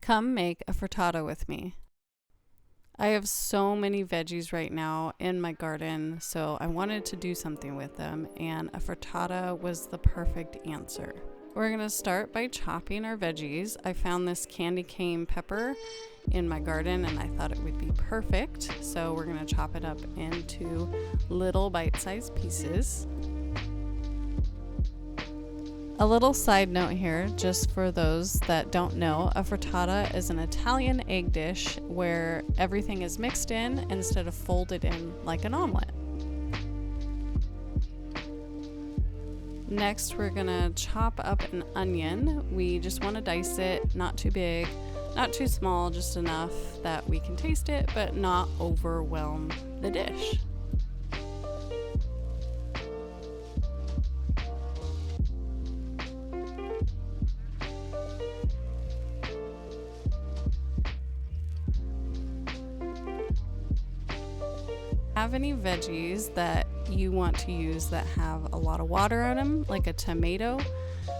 Come make a frittata with me. I have so many veggies right now in my garden, so I wanted to do something with them, and a frittata was the perfect answer. We're gonna start by chopping our veggies. I found this candy cane pepper in my garden and I thought it would be perfect. So we're gonna chop it up into little bite-sized pieces. A little side note here, just for those that don't know, a frittata is an Italian egg dish where everything is mixed in instead of folded in like an omelet. Next, we're gonna chop up an onion. We just wanna dice it, not too big, not too small, just enough that we can taste it, but not overwhelm the dish. Have any veggies that you want to use that have a lot of water in them, like a tomato,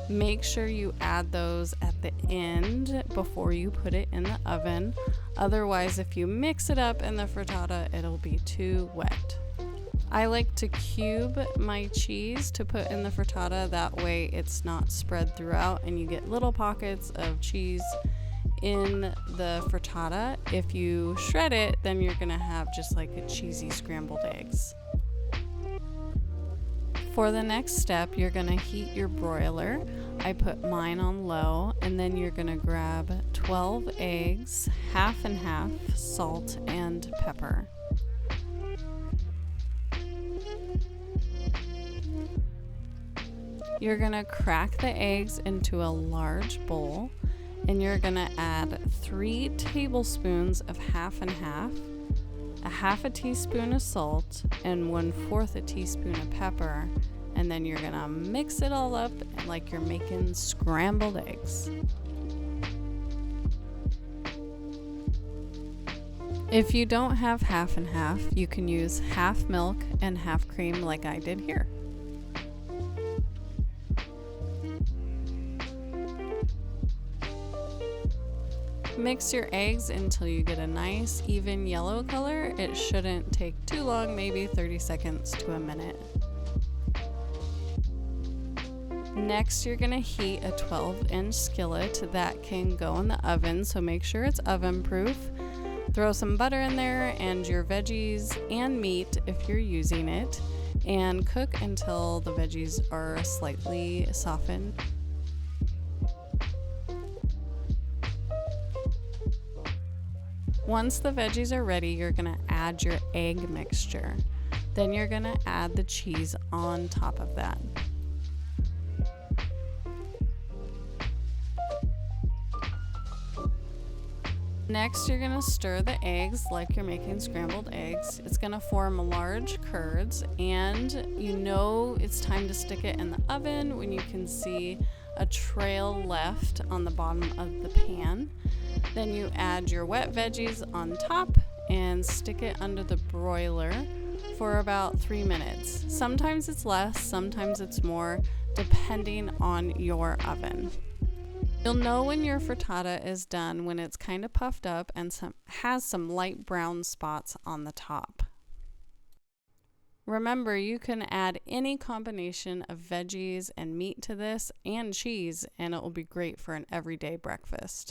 make sure you add those at the end before you put it in the oven. Otherwise, if you mix it up in the frittata, it'll be too wet. I like to cube my cheese to put in the frittata, that way it's not spread throughout and you get little pockets of cheese in the frittata. If you shred it, then you're gonna have just like a cheesy scrambled eggs. For the next step, you're gonna heat your broiler. I put mine on low, and then you're gonna grab 12 eggs, half and half, salt and pepper. You're gonna crack the eggs into a large bowl, and you're gonna add 3 tablespoons of half and half, a half a teaspoon of salt, and 1/4 a teaspoon of pepper, and then you're gonna mix it all up like you're making scrambled eggs. If you don't have half and half, you can use half milk and half cream like I did here. Mix your eggs until you get a nice even yellow color. It shouldn't take too long, maybe 30 seconds to a minute. Next, you're gonna heat a 12-inch skillet that can go in the oven, so make sure it's oven proof. Throw some butter in there and your veggies and meat if you're using it, and cook until the veggies are slightly softened. Once the veggies are ready, you're gonna add your egg mixture. Then you're gonna add the cheese on top of that. Next, you're gonna stir the eggs like you're making scrambled eggs. It's gonna form large curds, and you know it's time to stick it in the oven when you can see a trail left on the bottom of the pan. Then you add your wet veggies on top and stick it under the broiler for about 3 minutes. Sometimes it's less, sometimes it's more, depending on your oven. You'll know when your frittata is done when it's kind of puffed up and has some light brown spots on the top. Remember, you can add any combination of veggies and meat to this and cheese, and it will be great for an everyday breakfast.